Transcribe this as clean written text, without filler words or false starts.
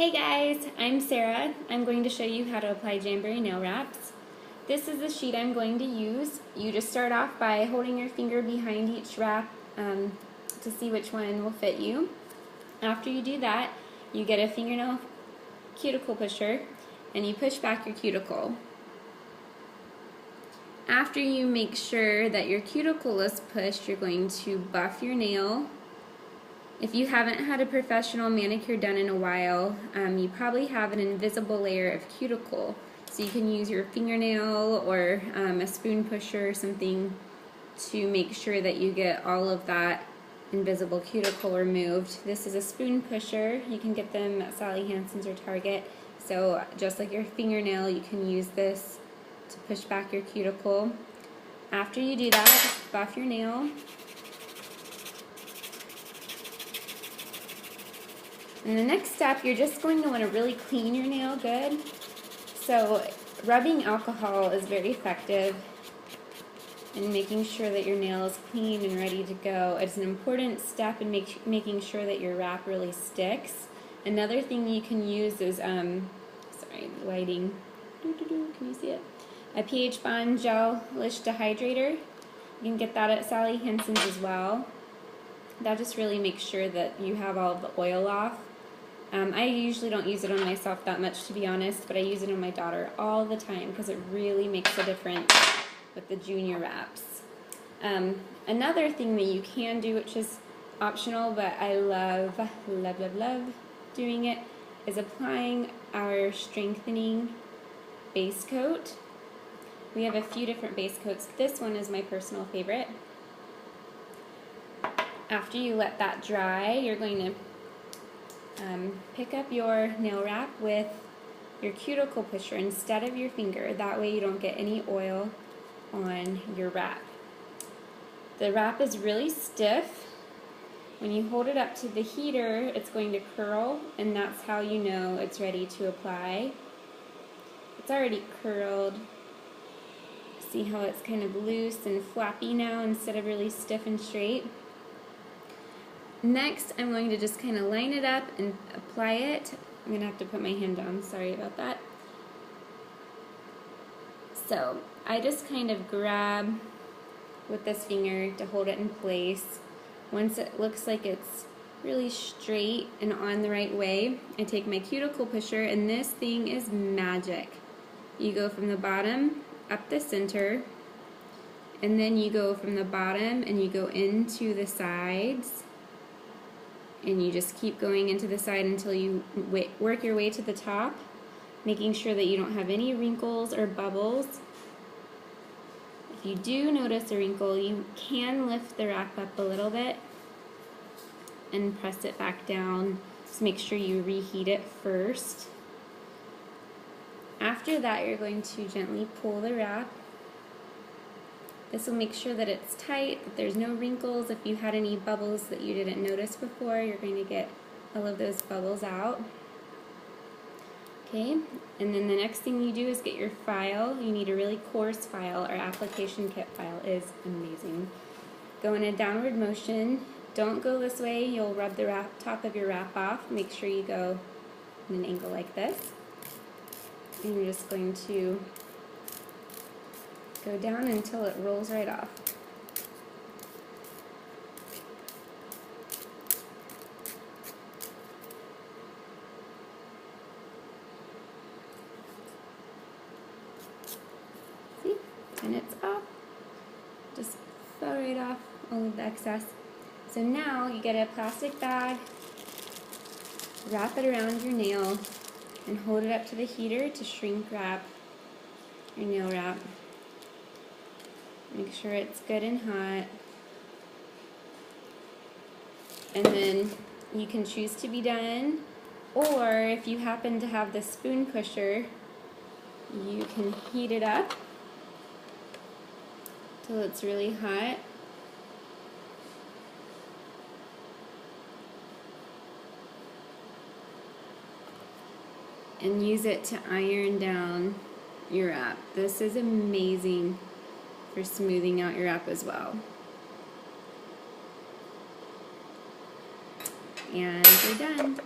Hey guys, I'm Sarah. I'm going to show you how to apply Jamberry nail wraps. This is the sheet I'm going to use. You just start off by holding your finger behind each wrap to see which one will fit you. After you do that, you get a fingernail cuticle pusher and you push back your cuticle. After you make sure that your cuticle is pushed, you're going to buff your nail. If you haven't had a professional manicure done in a while, you probably have an invisible layer of cuticle. So you can use your fingernail or a spoon pusher or something to make sure that you get all of that invisible cuticle removed. This is a spoon pusher. You can get them at Sally Hansen's or Target. So just like your fingernail, you can use this to push back your cuticle. After you do that, buff your nail. And the next step, you're just going to want to really clean your nail good. So rubbing alcohol is very effective in making sure that your nail is clean and ready to go. It's an important step in making sure that your wrap really sticks. Another thing you can use is, sorry, lighting. Can you see it? A pH bond gel-ish dehydrator. You can get that at Sally Hansen's as well. That just really makes sure that you have all of the oil off. I usually don't use it on myself that much, to be honest, but I use it on my daughter all the time because it really makes a difference with the junior wraps. Another thing that you can do, which is optional, but I love doing it, is applying our strengthening base coat. We have a few different base coats. This one is my personal favorite. After you let that dry, you're going to pick up your nail wrap with your cuticle pusher instead of your finger. That way you don't get any oil on your wrap. The wrap is really stiff. When you hold it up to the heater, it's going to curl, and that's how you know it's ready to apply. It's already curled. See how it's kind of loose and flappy now instead of really stiff and straight? Next, I'm going to just kind of line it up and apply it. I'm going to have to put my hand down, sorry about that. So, I just kind of grab with this finger to hold it in place. Once it looks like it's really straight and on the right way, I take my cuticle pusher, and this thing is magic. You go from the bottom up the center, and then you go from the bottom and you go into the sides. And you just keep going into the side until you work your way to the top, making sure that you don't have any wrinkles or bubbles. If you do notice a wrinkle, you can lift the wrap up a little bit and press it back down. Just make sure you reheat it first. After that, you're going to gently pull the wrap. This will make sure that it's tight, that there's no wrinkles. If you had any bubbles that you didn't notice before, you're going to get all of those bubbles out. Okay, and then the next thing you do is get your file. You need a really coarse file. Our application kit file is amazing. Go in a downward motion. Don't go this way. You'll rub the top of your wrap off. Make sure you go in an angle like this. And you're just going to go down until it rolls right off. See? And it's off. Just fell right off all of the excess. So now you get a plastic bag, wrap it around your nail, and hold it up to the heater to shrink wrap your nail wrap. Make sure it's good and hot. And then you can choose to be done, or if you happen to have the spoon pusher, you can heat it up till it's really hot. And use it to iron down your wrap. This is amazing for smoothing out your wrap as well. And you're done.